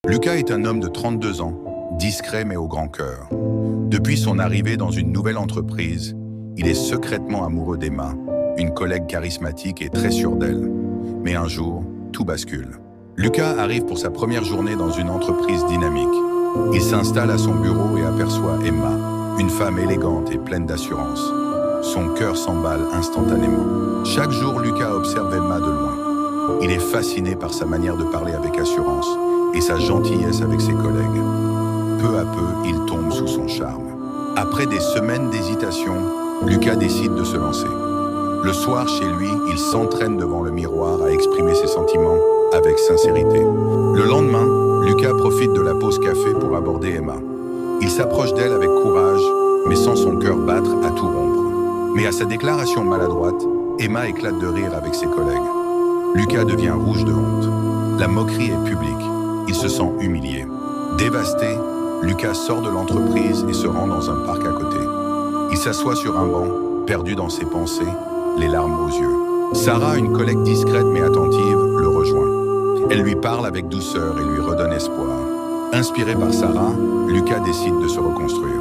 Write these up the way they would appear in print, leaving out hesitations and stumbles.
Lucas est un homme de 32 ans, discret mais au grand cœur. Depuis son arrivée dans une nouvelle entreprise, il est secrètement amoureux d'Emma, une collègue charismatique et très sûre d'elle. Mais un jour, tout bascule. Lucas arrive pour sa première journée dans une entreprise dynamique. Il s'installe à son bureau et aperçoit Emma, une femme élégante et pleine d'assurance. Son cœur s'emballe instantanément. Chaque jour, Lucas observe Emma de loin. Il est fasciné par sa manière de parler avec assurance et sa gentillesse avec ses collègues. Peu à peu, il tombe sous son charme. Après des semaines d'hésitation, Lucas décide de se lancer. Le soir, chez lui, il s'entraîne devant le miroir à exprimer ses sentiments avec sincérité. Le lendemain, Lucas profite de la pause café pour aborder Emma. Il s'approche d'elle avec courage, mais sans son cœur battre à tout rompre. Mais à sa déclaration maladroite, Emma éclate de rire avec ses collègues. Lucas devient rouge de honte. La moquerie est publique. Il se sent humilié. Dévasté, Lucas sort de l'entreprise et se rend dans un parc à côté. Il s'assoit sur un banc, perdu dans ses pensées, les larmes aux yeux. Sarah, une collègue discrète mais attentive, le rejoint. Elle lui parle avec douceur et lui redonne espoir. Inspiré par Sarah, Lucas décide de se reconstruire.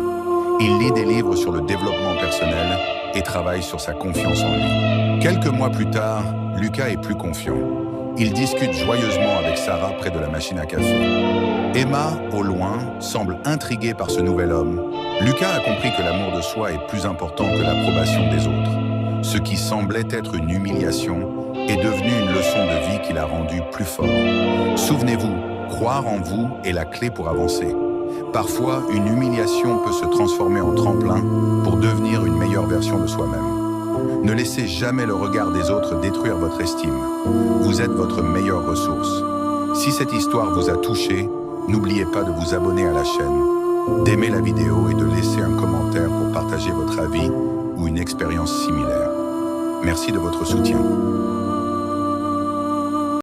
Il lit des livres sur le développement personnel et travaille sur sa confiance en lui. Quelques mois plus tard, Lucas est plus confiant. Il discute joyeusement avec Sarah près de la machine à café. Emma, au loin, semble intriguée par ce nouvel homme. Lucas a compris que l'amour de soi est plus important que l'approbation des autres. Ce qui semblait être une humiliation est devenu une leçon de vie qui l'a rendu plus fort. Souvenez-vous, croire en vous est la clé pour avancer. Parfois, une humiliation peut se transformer en tremplin pour devenir une meilleure version de soi-même. Ne laissez jamais le regard des autres détruire votre estime. Vous êtes votre meilleure ressource. Si cette histoire vous a touché, n'oubliez pas de vous abonner à la chaîne, d'aimer la vidéo et de laisser un commentaire pour partager votre avis ou une expérience similaire. Merci de votre soutien.